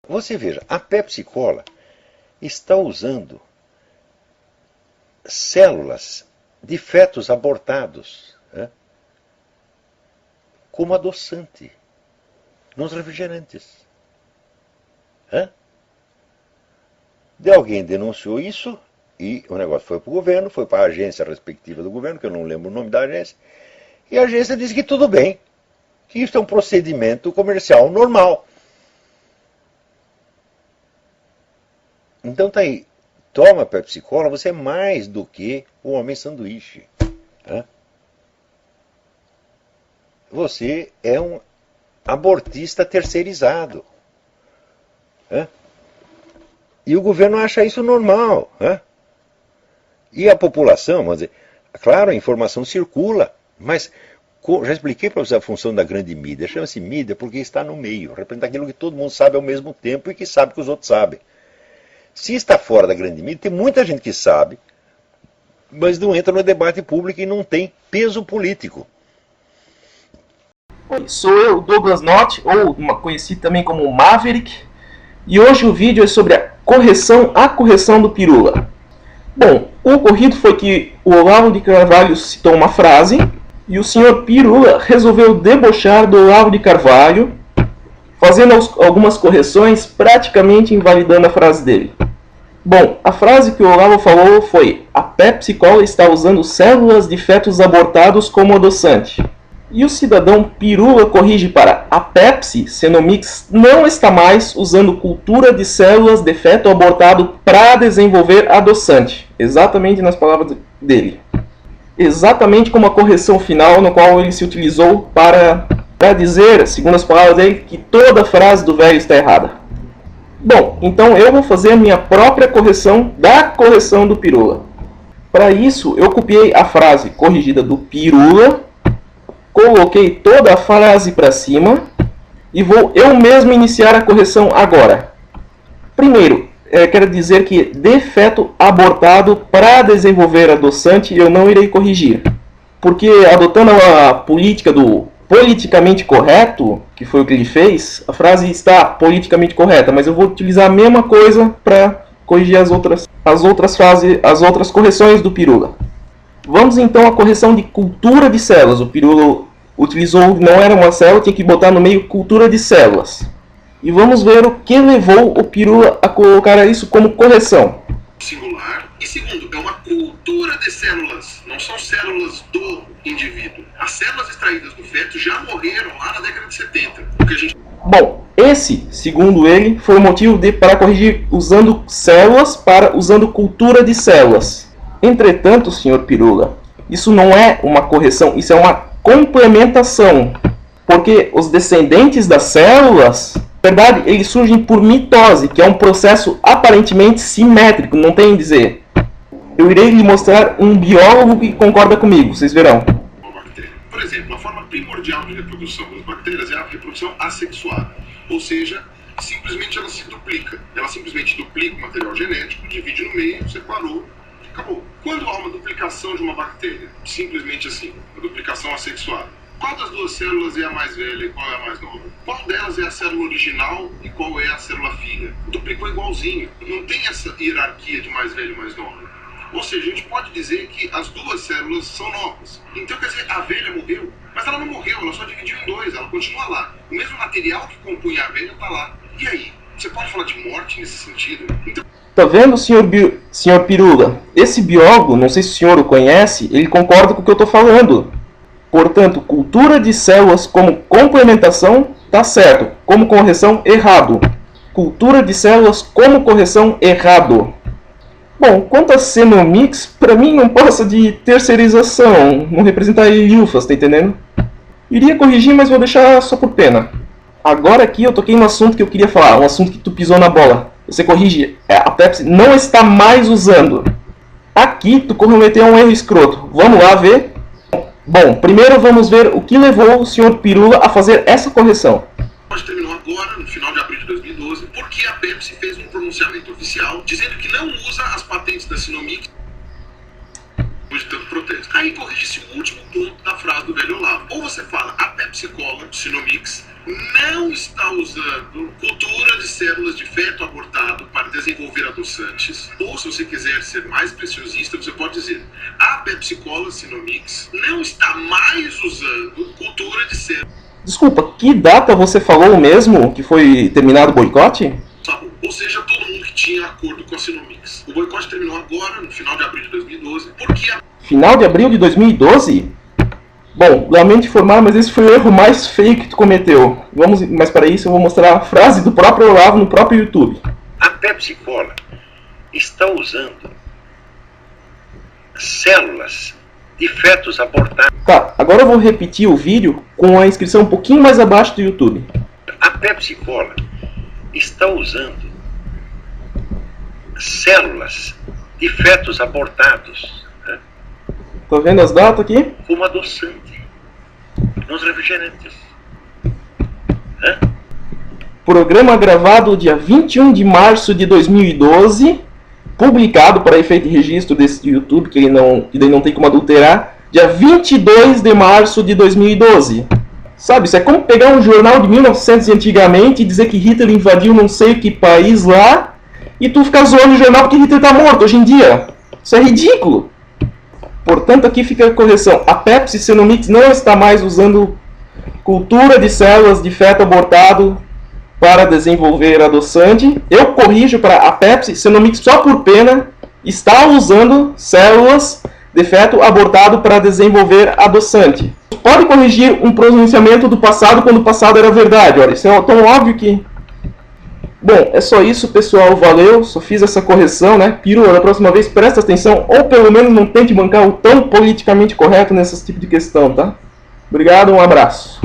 Você veja, a Pepsi Cola está usando células de fetos abortados, né, como adoçante nos refrigerantes. De alguém denunciou isso e o negócio foi para o governo, foi para a agência respectiva do governo, que eu não lembro o nome da agência, e a agência disse que tudo bem, que isso é um procedimento comercial normal. Então tá aí, toma Pepsi Cola, você é mais do que o homem sanduíche. Você é um abortista terceirizado. E o governo acha isso normal. E a população, vamos dizer, claro, a informação circula, mas já expliquei para você a função da grande mídia. Chama-se mídia porque está no meio, representa aquilo que todo mundo sabe ao mesmo tempo e que sabe que os outros sabem. Se está fora da grande mídia, tem muita gente que sabe, mas não entra no debate público e não tem peso político. Oi, sou eu, Douglas Knott, ou conhecido também como Maverick, e hoje o vídeo é sobre a correção do Pirula. Bom, o ocorrido foi que o Olavo de Carvalho citou uma frase e o senhor Pirula resolveu debochar do Olavo de Carvalho, fazendo algumas correções, praticamente invalidando a frase dele. Bom, a frase que o Olavo falou foi: a Pepsi Cola está usando células de fetos abortados como adoçante. E o cidadão Pirula corrige para: a Pepsi Cenomix não está mais usando cultura de células de feto abortado para desenvolver adoçante. Exatamente nas palavras dele. Exatamente como a correção final, no qual ele se utilizou para dizer, segundo as palavras dele, que toda a frase do velho está errada. Bom, então eu vou fazer a minha própria correção da correção do Pirula. Para isso, eu copiei a frase corrigida do Pirula, coloquei toda a frase para cima e vou eu mesmo iniciar a correção agora. Primeiro, quero dizer que de feto abortado para desenvolver adoçante eu não irei corrigir. Porque adotando a política do politicamente correto, que foi o que ele fez, a frase está politicamente correta, mas eu vou utilizar a mesma coisa para corrigir as outras correções do Pirula. Vamos então à correção de cultura de células. O Pirula utilizou, não era uma célula, tinha que botar no meio cultura de células. E vamos ver o que levou o Pirula a colocar isso como correção. Singular. E segundo, é uma cultura de células, não são células do indivíduo. As células extraídas do feto já morreram lá na década de 70. Bom, esse, segundo ele, foi o motivo para corrigir usando células para usando cultura de células. Entretanto, senhor Pirula, isso não é uma correção, isso é uma complementação. Porque os descendentes das células, na verdade, eles surgem por mitose, que é um processo aparentemente simétrico, não tem a dizer. Eu irei lhe mostrar um biólogo que concorda comigo, vocês verão. Por exemplo, a forma primordial de reprodução das bactérias é a reprodução assexuada. Ou seja, simplesmente ela se duplica. Ela simplesmente duplica o material genético, divide no meio, separou, acabou. Quando há uma duplicação de uma bactéria, simplesmente assim, a duplicação assexuada, qual das duas células é a mais velha e qual é a mais nova? Qual delas é a célula original e qual é a célula filha? Duplicou igualzinho. Não tem essa hierarquia de mais velho e mais nova. Ou seja, a gente pode dizer que as duas células são novas. Então, quer dizer, a velha morreu, mas ela não morreu, ela só dividiu em dois, ela continua lá. O mesmo material que compunha a velha está lá. E aí? Você pode falar de morte nesse sentido? Então... Tá vendo, senhor Pirula? Esse biólogo, não sei se o senhor o conhece, ele concorda com o que eu estou falando. Portanto, cultura de células como complementação está certo, como correção errado. Cultura de células como correção errado. Bom, quanto a Cenomix, para mim não passa de terceirização, não representa a Ilfas, tá entendendo? Iria corrigir, mas vou deixar só por pena. Agora aqui eu toquei no assunto que eu queria falar, um assunto que tu pisou na bola. Você corrige, a Pepsi não está mais usando. Aqui tu cometeu um erro escroto. Vamos lá ver. Bom, primeiro vamos ver o que levou o Sr. Pirula a fazer essa correção. Terminou agora, no final de abril de 2012, porque a Pepsi fez um pronunciamento oficial dizendo que não usa as patentes da Cenomix depois de tanto protesto. Aí corrige-se o último ponto da frase do velho Olavo. Ou você fala, a Pepsi Cola, Cenomix, não está usando cultura de células de feto abortado para desenvolver adoçantes. Ou, se você quiser ser mais preciosista, você pode dizer: a Pepsi Cola Sinomix não está mais usando cultura de células. Desculpa, que data você falou mesmo que foi terminado o boicote? Ou seja, todo mundo que tinha acordo com a Sinomix. O boicote terminou agora, no final de abril de 2012, porque Final de abril de 2012? Bom, lamento informar, mas esse foi o erro mais feio que tu cometeu. Mas para isso eu vou mostrar a frase do próprio Olavo no próprio YouTube. A Pepsi Cola está usando células de fetos abortados. Tá, agora eu vou repetir o vídeo com a inscrição um pouquinho mais abaixo do YouTube. A Pepsi Cola está usando células de fetos abortados, né, Tá vendo as datas aqui? como adoçante nos refrigerantes. Né? Programa gravado dia 21 de março de 2012, publicado para efeito de registro desse YouTube, que daí não tem como adulterar, dia 22 de março de 2012. Sabe, isso é como pegar um jornal de 1900 antigamente e dizer que Hitler invadiu não sei que país lá, e tu ficar zoando o jornal porque Hitler tá morto hoje em dia. Isso é ridículo. Portanto, aqui fica a correção. A Pepsi Sinomix não está mais usando cultura de células de feto abortado para desenvolver adoçante. Eu corrijo para a Pepsi Sinomix, só por pena, está usando células de feto abortado para desenvolver adoçante. Pode corrigir um pronunciamento do passado quando o passado era verdade. Olha, isso é tão óbvio que... Bom, é só isso, pessoal. Valeu. Só fiz essa correção, né? Pirula, da próxima vez presta atenção, ou pelo menos não tente bancar o tão politicamente correto nesse tipo de questão, tá? Obrigado, um abraço.